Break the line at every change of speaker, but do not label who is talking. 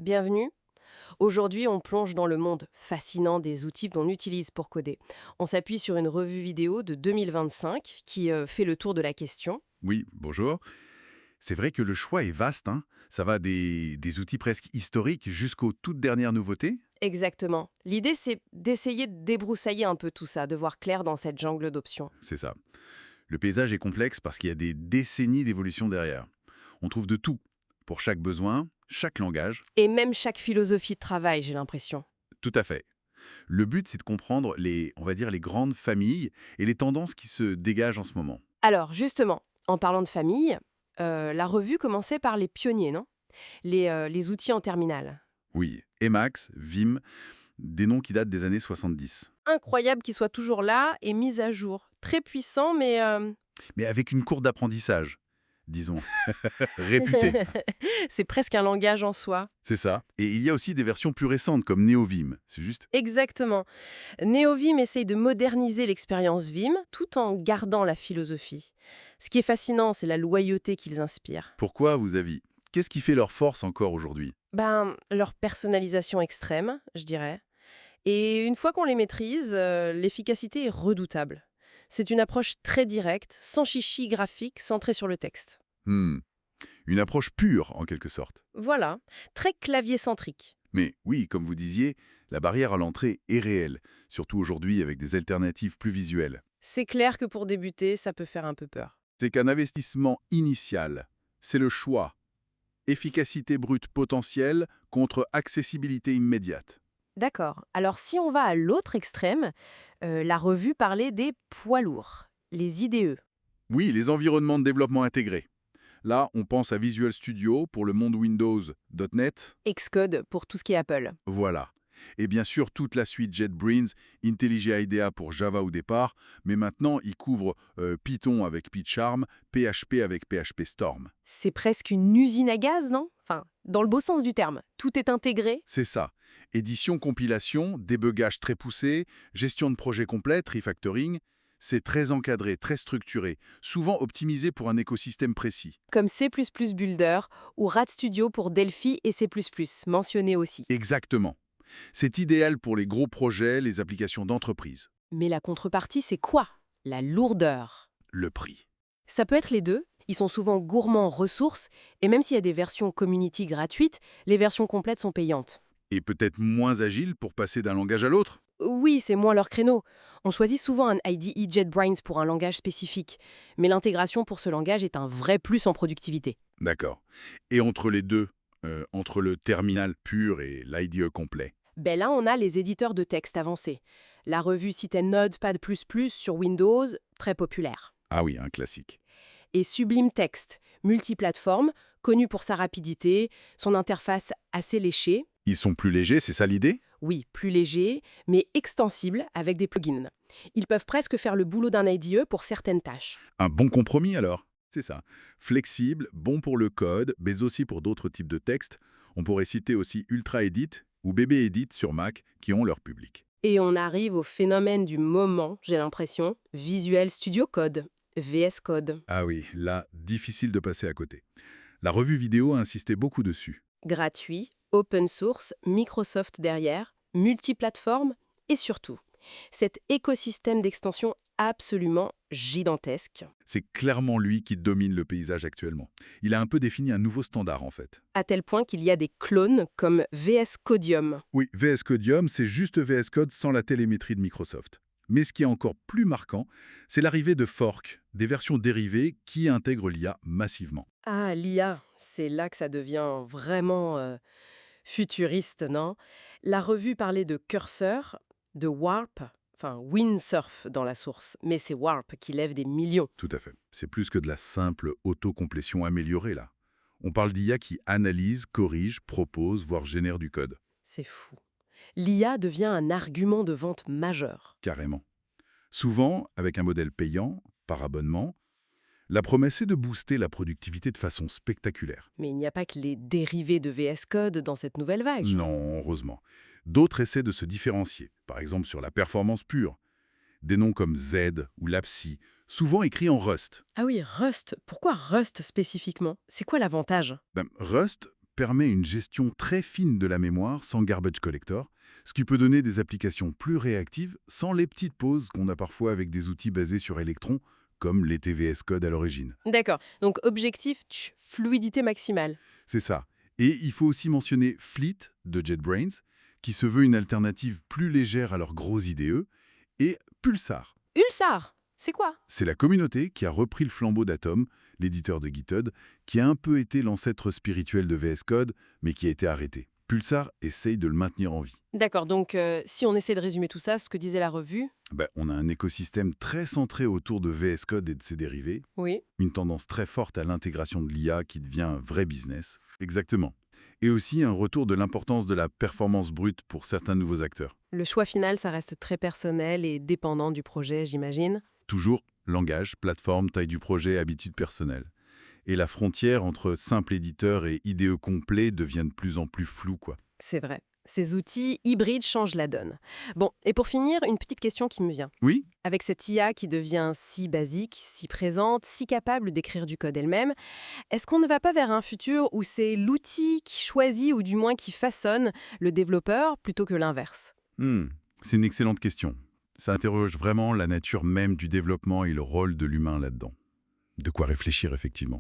Bienvenue. Aujourd'hui, on plonge dans le monde fascinant des outils qu'on utilise pour coder. On s'appuie sur une revue vidéo de 2025 qui fait le tour de la question.
Oui, bonjour. C'est vrai que le choix est vaste, hein. Ça va des outils presque historiques jusqu'aux toutes dernières nouveautés.
Exactement. L'idée, c'est d'essayer de débroussailler un peu tout ça, de voir clair dans cette jungle d'options.
C'est ça. Le paysage est complexe parce qu'il y a des décennies d'évolution derrière. On trouve de tout, pour chaque besoin, chaque langage.
Et même chaque philosophie de travail, j'ai l'impression.
Tout à fait. Le but, c'est de comprendre on va dire, les grandes familles et les tendances qui se dégagent en ce moment.
Alors, justement, en parlant de famille, la revue commençait par les pionniers, non les outils en terminale.
Oui, Emacs, Vim, des noms qui datent des années 70.
Incroyable qu'ils soient toujours là et mis à jour. Très puissant, mais
Mais avec une courbe d'apprentissage, disons, réputée.
c'est presque un langage en soi.
C'est ça. Et il y a aussi des versions plus récentes comme NeoVim. C'est juste.
Exactement. NeoVim essaye de moderniser l'expérience Vim tout en gardant la philosophie. Ce qui est fascinant, c'est la loyauté qu'ils inspirent.
Pourquoi, à vos avis? Qu'est-ce qui fait leur force encore aujourd'hui?
Leur personnalisation extrême, je dirais. Et une fois qu'on les maîtrise, l'efficacité est redoutable. C'est une approche très directe, sans chichi graphique, centrée sur le texte.
Hmm. Une approche pure, en quelque sorte.
Voilà, très clavier-centrique.
Mais oui, comme vous disiez, la barrière à l'entrée est réelle, surtout aujourd'hui avec des alternatives plus visuelles.
C'est clair que pour débuter, ça peut faire un peu peur.
C'est qu'un investissement initial, c'est le choix. Efficacité brute potentielle contre accessibilité immédiate.
D'accord. Alors si on va à l'autre extrême, la revue parlait des poids lourds, les IDE.
Oui, les environnements de développement intégrés. Là, on pense à Visual Studio pour le monde Windows, .NET.
Xcode pour tout ce qui est Apple.
Voilà. Et bien sûr, toute la suite JetBrains, IntelliJ IDEA pour Java au départ, mais maintenant, il couvre Python avec PyCharm, PHP avec PHP Storm.
C'est presque une usine à gaz, non? Enfin, dans le beau sens du terme. Tout est intégré.
C'est ça. Édition, compilation, débugage très poussé, gestion de projet complète, refactoring. C'est très encadré, très structuré, souvent optimisé pour un écosystème précis.
Comme C++ Builder ou RadStudio pour Delphi et C++, mentionné aussi.
Exactement. C'est idéal pour les gros projets, les applications d'entreprise.
Mais la contrepartie, c'est quoi? La lourdeur.
Le prix.
Ça peut être les deux. Ils sont souvent gourmands en ressources, et même s'il y a des versions community gratuites, les versions complètes sont payantes.
Et peut-être moins agile pour passer d'un langage à l'autre.
Oui, c'est moins leur créneau. On choisit souvent un IDE JetBrains pour un langage spécifique, mais l'intégration pour ce langage est un vrai plus en productivité.
D'accord. Et entre les deux, entre le terminal pur et l'IDE complet.
Là, on a les éditeurs de texte avancés. La revue citait Notepad++ sur Windows, très populaire.
Ah oui, un classique.
Et Sublime Text, multiplateforme, connu pour sa rapidité, son interface assez léchée,
Ils sont plus légers, c'est ça l'idée?
oui, plus léger, mais extensible avec des plugins. Ils peuvent presque faire le boulot d'un IDE pour certaines tâches.
Un bon compromis alors? C'est ça. Flexible, bon pour le code, mais aussi pour d'autres types de textes. On pourrait citer aussi Ultra Edit ou Bébé Edit sur Mac qui ont leur public.
Et on arrive au phénomène du moment, j'ai l'impression, Visual Studio Code, VS Code.
Ah oui, là, difficile de passer à côté. La revue vidéo a insisté beaucoup dessus.
Gratuit, open source, Microsoft derrière, multiplateforme et surtout, cet écosystème d'extension absolument gigantesque,
C'est clairement lui qui domine le paysage actuellement. Il a un peu défini un nouveau standard en fait.
à tel point qu'il y a des clones comme VS Codium.
Oui, VS Codium, c'est juste VS Code sans la télémétrie de Microsoft. Mais ce qui est encore plus marquant, c'est l'arrivée de forks, des versions dérivées qui intègrent l'IA massivement.
Ah, l'IA, c'est là que ça devient vraiment futuriste, non? La revue parlait de curseur, de warp, enfin windsurf dans la source, mais c'est warp qui lève des millions.
Tout à fait. C'est plus que de la simple autocomplétion améliorée là. On parle d'IA qui analyse, corrige, propose, voire génère du code.
C'est fou. L'IA devient un argument de vente majeur.
Carrément. Souvent, avec un modèle payant, par abonnement, la promesse est de booster la productivité de façon spectaculaire.
Mais il n'y a pas que les dérivés de VS Code dans cette nouvelle vague.
Non, heureusement. D'autres essaient de se différencier, par exemple sur la performance pure. Des noms comme Z ou Lapsi, souvent écrits en Rust.
Ah oui, Rust. Pourquoi Rust spécifiquement? C'est quoi l'avantage?
Rust permet une gestion très fine de la mémoire sans garbage collector, ce qui peut donner des applications plus réactives sans les petites pauses qu'on a parfois avec des outils basés sur Electron, comme les TVS Code à l'origine.
D'accord. Donc objectif, fluidité maximale.
C'est ça. Et il faut aussi mentionner Fleet de JetBrains, qui se veut une alternative plus légère à leurs gros IDE, et Pulsar.
Ulsar, c'est quoi?
C'est la communauté qui a repris le flambeau d'Atom, l'éditeur de GitHub, qui a un peu été l'ancêtre spirituel de VS Code, mais qui a été arrêté. Pulsar essaye de le maintenir en vie.
D'accord, donc si on essaie de résumer tout ça, ce que disait la revue.
On a un écosystème très centré autour de VS Code et de ses dérivés,
Oui.
une tendance très forte à l'intégration de l'IA qui devient un vrai business. Exactement. Et aussi un retour de l'importance de la performance brute pour certains nouveaux acteurs.
Le choix final, ça reste très personnel et dépendant du projet, j'imagine.
Toujours langage, plateforme, taille du projet, habitudes personnelles. Et la frontière entre simple éditeur et IDE complet devient de plus en plus floue, quoi.
C'est vrai. Ces outils hybrides changent la donne. Bon, et pour finir, une petite question qui me vient.
Oui.
Avec cette IA qui devient si basique, si présente, si capable d'écrire du code elle-même, est-ce qu'on ne va pas vers un futur où c'est l'outil qui choisit ou du moins qui façonne le développeur plutôt que l'inverse?
C'est une excellente question. Ça interroge vraiment la nature même du développement et le rôle de l'humain là-dedans. De quoi réfléchir, effectivement.